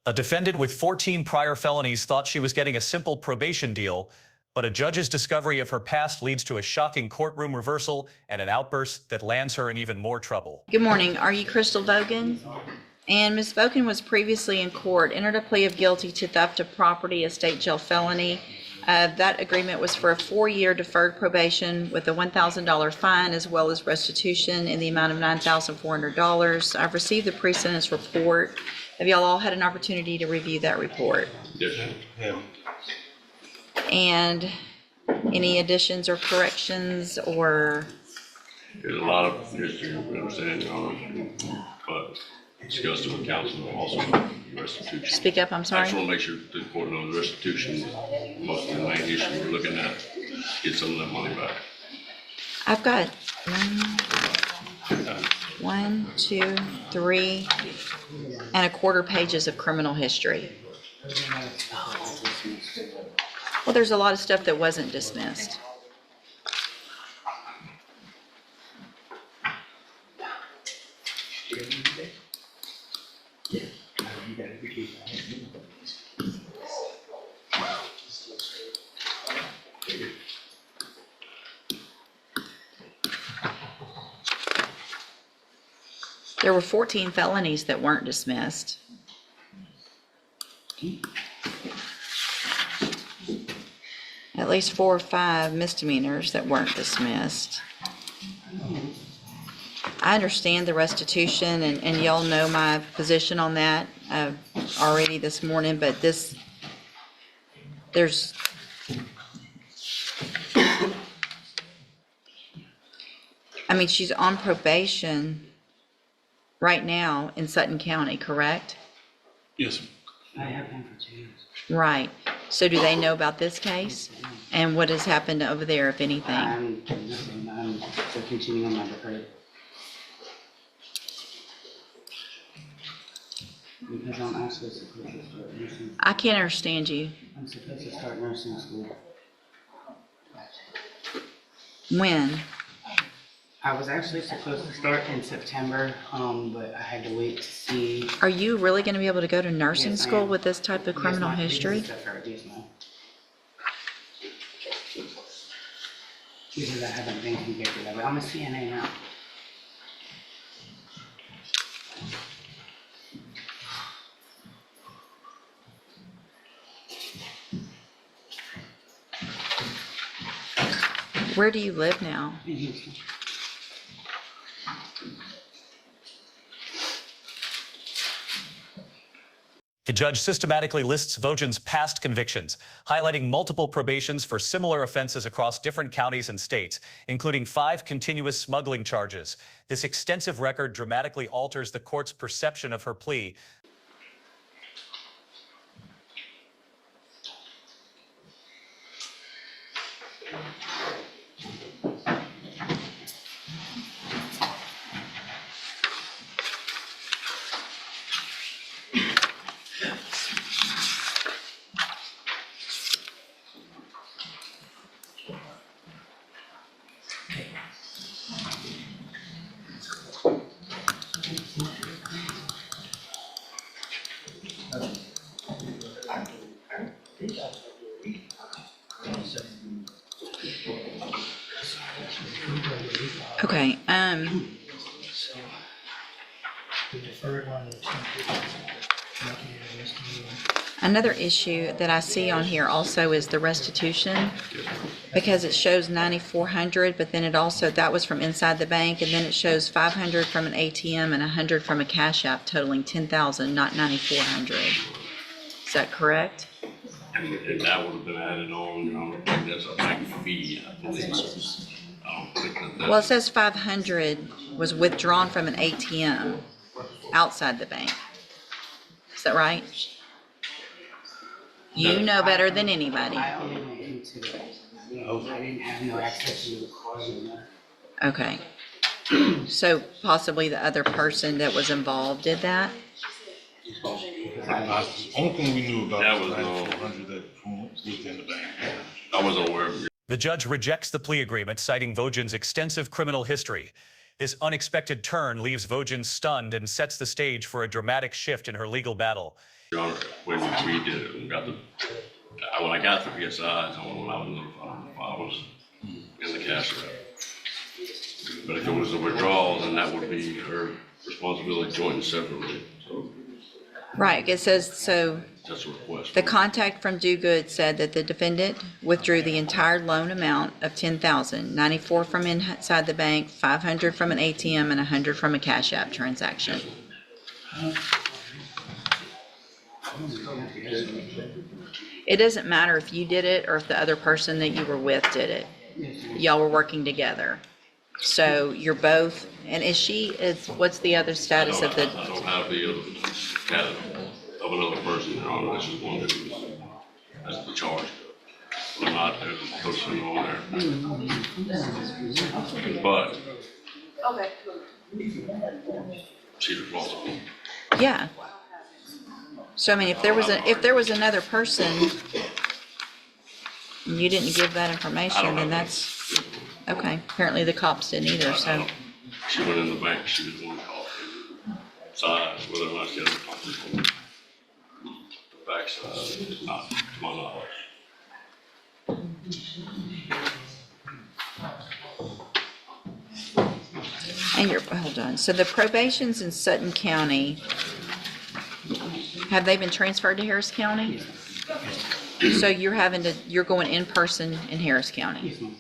A defendant with 14 prior felonies thought she was getting a simple probation deal, but a judge's discovery of her past leads to a shocking courtroom reversal and an outburst that lands her in even more trouble. Good morning. Are you Crystal Bogen? And Ms. Bogen was previously in court, entered a plea of guilty to theft of property, a state jail felony. That agreement was for a 4-year deferred probation with a $1,000 fine as well as restitution in the amount of $9,400. I've received the pre-sentence report. Have y'all all had an opportunity to review that report? Yes. Yeah. And any additions or corrections or? There's a lot of history, we understand, but discussed it with counsel and also restitution. Speak up, I'm sorry. I just want to make sure the court knows restitution, most of the main issue we're looking at, get some of that money back. I've got 1, 2, 3 and a quarter pages of criminal history. Well, there's a lot of stuff that wasn't dismissed. There were 14 felonies that weren't dismissed. At least 4 or 5 misdemeanors that weren't dismissed. I understand the restitution, and y'all know my position on that already this morning, but there's I mean, she's on probation right now in Sutton County, correct? Yes. I have been for 2 years. Right. So do they know about this case? And what has happened over there, if anything? I'm still continuing on my deferred. Because I'm actually supposed to start nursing. I can't understand you. I'm supposed to start nursing school. When? I was actually supposed to start in September, but I had to wait to see. Are you really going to be able to go to nursing Yes, I school am. with this type of criminal Yes, ma'am. history? This is deferred, yes, ma'am. Because I haven't been convicted of it. I'm a CNA now. Where do you live now? In Houston. The judge systematically lists Bogen's past convictions, highlighting multiple probations for similar offenses across different counties and states, including 5 continuous smuggling charges. This extensive record dramatically alters the court's perception of her plea. Okay, another issue that I see on here also is the restitution, because it shows 9,400, but then it also, that was from inside the bank, and then it shows 500 from an ATM and 100 from a cash app, totaling 10,000, not 9,400. Is that correct? And that would have been added on, I don't think that's a bank fee, I believe. I don't think that. Well, it says 500 was withdrawn from an ATM outside the bank. Is that right? You know better than anybody. I only went into it. I didn't have no access to the card. Okay. So possibly the other person that was involved did that? The only thing we knew about That was was the no- 400 that was in the bank. I wasn't aware of it. The judge rejects the plea agreement, citing Bogen's extensive criminal history. This unexpected turn leaves Bogen stunned and sets the stage for a dramatic shift in her legal battle. Your Honor, when we did it, when I got the PSIs, when I was notified, I was in the cash route. But if it was a withdrawal, then that would be her responsibility joint and separately, so Right, it says, so that's a request. the contact from Do Good said that the defendant withdrew the entire loan amount of $10,000, 94 from inside the bank, 500 from an ATM, and 100 from a Cash App transaction. It doesn't matter if you did it or if the other person that you were with did it. Y'all were working together. So you're both, and what's the other status of the? I don't have the other status of another person, Your Honor, that's just one that was, that's the charge. I'm not, there's a person on there. But. Okay. She's responsible. Yeah. So I mean, if there was another person, and you didn't give that information, then that's, okay. Apparently the cops didn't either, so. She went in the bank, she was the one called. Size, whether or not she had a conference. The backside is not, to my knowledge. And hold on, so the probations in Sutton County, have they been transferred to Harris County? So you're going in person in Harris County? Yes, ma'am.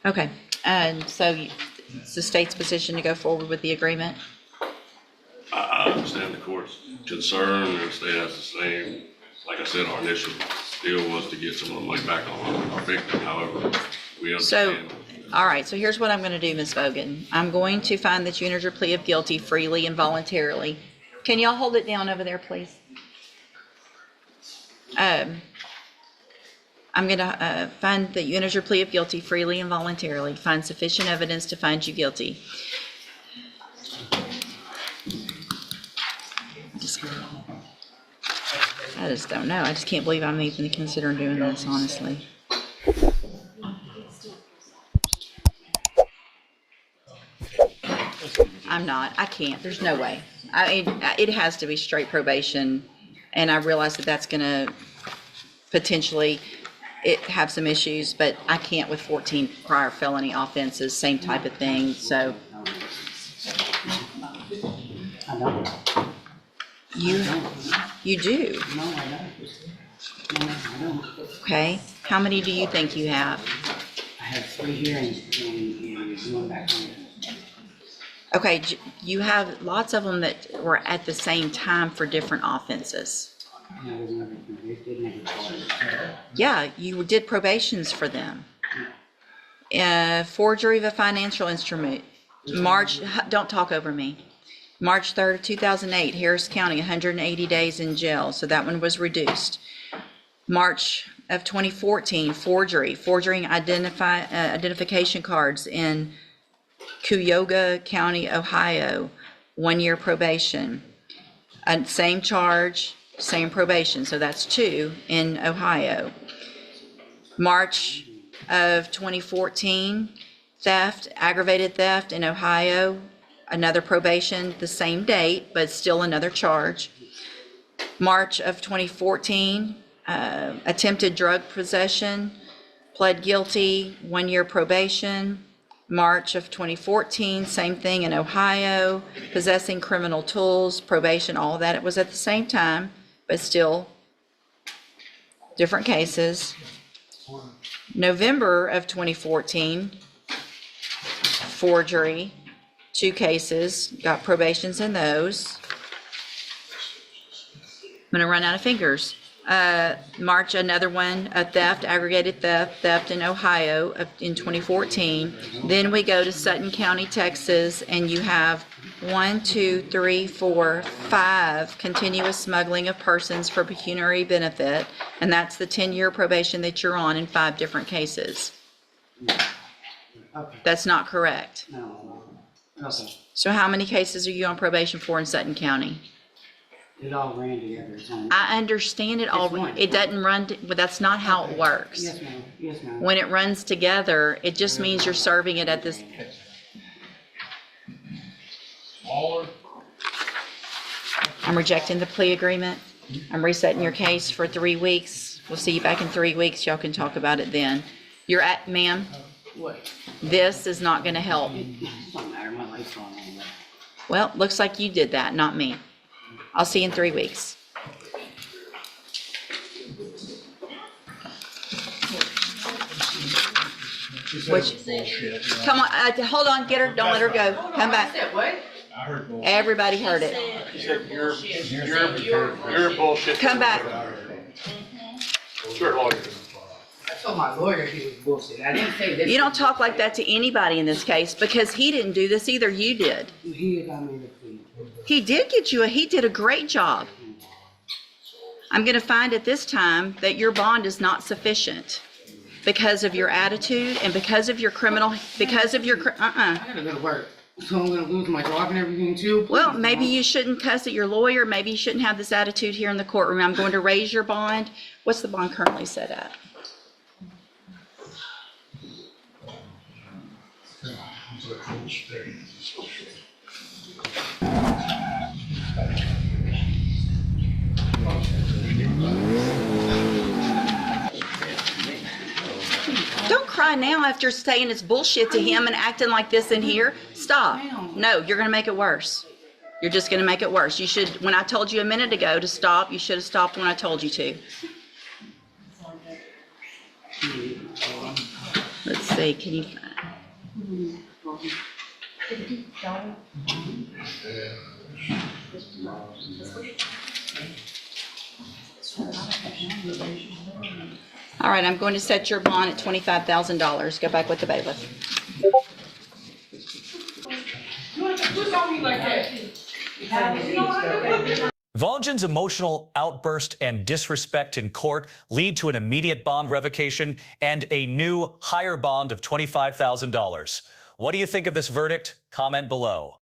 Okay, and so it's the state's position to go forward with the agreement? I understand the court's concern, and the state has the same. Like I said, our initial deal was to get some of the money back on our victim, however, we So, understand. all right, so here's what I'm gonna do, Ms. Bogen. I'm going to find that you entered your plea of guilty freely and voluntarily. Can y'all hold it down over there, please? I'm gonna find that you entered your plea of guilty freely and voluntarily, find sufficient evidence to find you guilty. I just don't know. I just can't believe I'm even considering doing this, honestly. I'm not. I can't. There's no way. It has to be straight probation, and I realize that that's gonna potentially have some issues, but I can't with 14 prior felony offenses, same type of thing, so. I don't. You do, No, I don't. No, I don't. okay? How many do you think you have? I have 3 here and one back home. Okay, you have lots of them that were at the same time for different offenses. And I was never convicted, never charged. Yeah, you did probations for them. Forgery of a financial instrument, don't talk over me. March 3rd of 2008, Harris County, 180 days in jail, so that one was reduced. March of 2014, forging identification cards in Cuyahoga County, Ohio, 1 year probation. Same charge, same probation, so that's 2 in Ohio. March of 2014, aggravated theft in Ohio, another probation, the same date, but still another charge. March of 2014, attempted drug possession, pled guilty, 1 year probation. March of 2014, same thing in Ohio, possessing criminal tools, probation, all of that. It was at the same time, but still different cases. November of 2014, forgery, 2 cases, got probations in those. I'm gonna run out of fingers. March, another one, a theft, aggravated theft in Ohio in 2014. Then we go to Sutton County, Texas, and you have 1, 2, 3, 4, 5 continuous smuggling of persons for pecuniary benefit, and that's the 10-year probation that you're on in 5 different cases. Okay. That's not correct. No. Okay. So how many cases are you on probation for in Sutton County? It all ran together. So. I understand it all. It's one. It doesn't run, but that's not how it works. Yes, ma'am. Yes, ma'am. When it runs together, it just means you're serving it at this. I'm rejecting the plea agreement. I'm resetting your case for 3 weeks. We'll see you back in 3 weeks. Y'all can talk about it then. Ma'am, What? this is not gonna help. It don't matter, my life's going on. Well, looks like you did that, not me. I'll see you in 3 weeks. Come on, hold on, get her, don't let her go. Come back. What? Everybody heard it. You're bullshit. Come back. Sure, lawyer. I told my lawyer he was bullshit. I didn't say this. You don't talk like that to anybody in this case because he didn't do this either, you did. He got me the plea. He did he did a great job. I'm gonna find at this time that your bond is not sufficient because of your attitude and because of your I gotta go to work. So I'm gonna lose my job and everything too. Well, maybe you shouldn't cuss at your lawyer. Maybe you shouldn't have this attitude here in the courtroom. I'm going to raise your bond. What's the bond currently set at? Don't cry now after saying it's bullshit to him and acting like this in here. Stop. No, you're going to make it worse. You're just going to make it worse. You should, when I told you a minute ago to stop, you should have stopped when I told you to. Let's see, can you... All right, I'm going to set your bond at $25,000. Go back with the bailiff. Bogen's emotional outburst and disrespect in court lead to an immediate bond revocation and a new higher bond of $25,000. What do you think of this verdict? Comment below.